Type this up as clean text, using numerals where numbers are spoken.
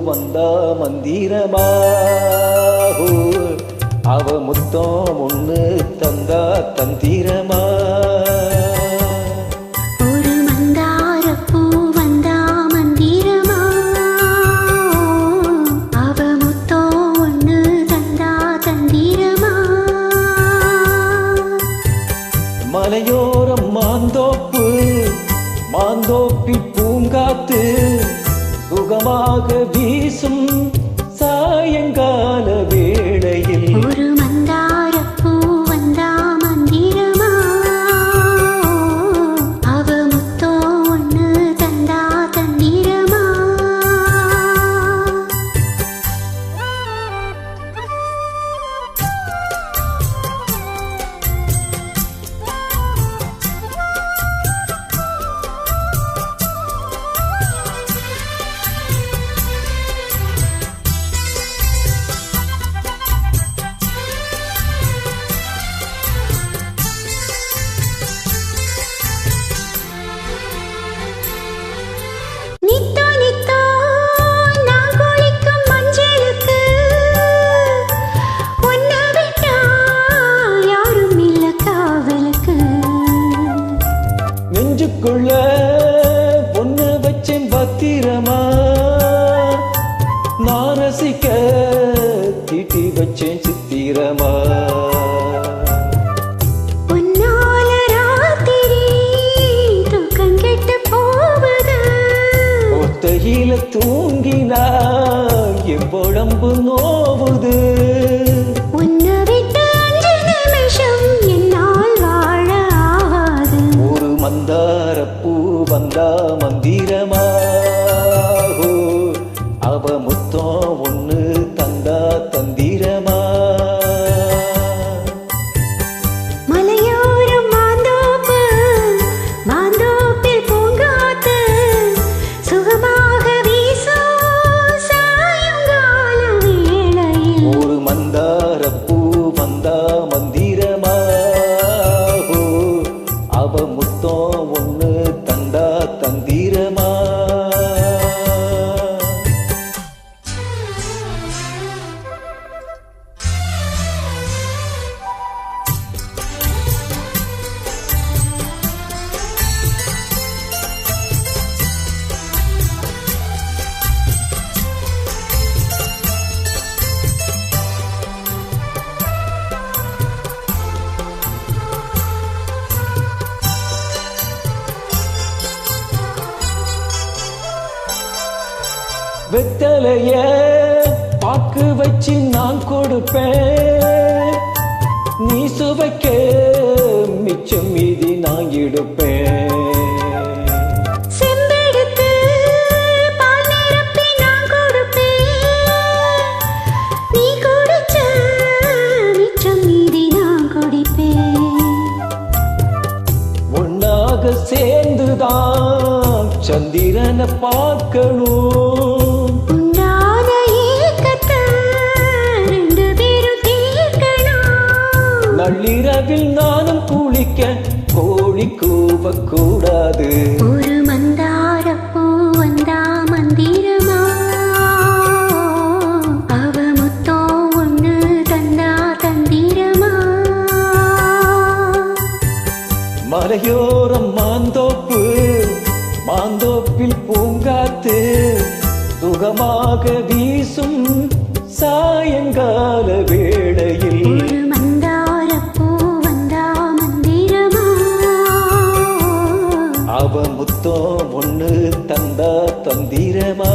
வந்தா மந்திரமா அவ முத்தம் ஒண்ணு தந்தா தந்திரமா ஒரு மந்தாரப்பூ வந்தா மந்திரமா அவ முத்தம் ஒண்ணு தந்தா தந்திரமா மலையோரம் மாந்தோப்பு மாந்தோப்பில் பூங்காத்து சுகமாக வீசும் சாயங்கால வேளையில் ஒரு மந்தாரப்பூ வந்தா மந்திரமா அவ முத்தம் ஒண்ணு தந்தா தந்திரமா நெஞ்சுக்குள்ள பொண்ணு வச்சேன் பத்திரமா நான் ரசிக்க தீட்டி வச்சேன் சித்திரமா உன்னால ராத்திரி தூக்கம் கெட்டு போவது ஒத்தையில தூங்கினா என் உடம்பு நோவுது உன்னை விட்டு 5 நிமிஷம் என்னால் வாழ ஆகாது ஒரு மந்தாரப்பூ வந்தா மந்திரமா அவ முத்தம் ஒண்ணு தந்தா தந்திரமா மலையோரம் மாந்தோப்பு மாந்தோப்பில் பூங்காத்து சுகமாக வீசும் சாயங்கால வேளையில் ஒரு மந்தாரப்பூ வந்தா மந்திரமா அவ முத்தம் ஒண்ணு தந்தா தந்திரமா வெத்தலைய பாக்கு வச்சு நான் கொடுப்பேன் நீ சுவைக்க மிச்சம் மீதி நான் எடுப்பேன் செம்பெடுத்து பால் நிரப்பி நான் கொடுப்பேன் நீ குடிச்ச மிச்சம் மீதி நான் குடிப்பேன் ஒன்னாக சேர்ந்துதான் சந்திரனை பார்க்கணும் உண்டான ஏக்கத்தை 2 பேரும் தீர்க்கணும் நள்ளிரவில் நானும் குளிக்க கோழி கூவக்கூடாது ஒரு மந்தாரப்பூ வந்தா மந்திரமா அவ முத்தம் ஒண்ணு தந்தா தந்திரமா மலையோரம் மாந்தோப்பு மாந்தோப்பில் பூங்காத்து சுகமாக வீசும் சாயங்கால வேளையில் ஒரு மந்தாரப்பூ வந்தா மந்திரமா அவ முத்தம் ஒண்ணு தந்தா தந்திரமா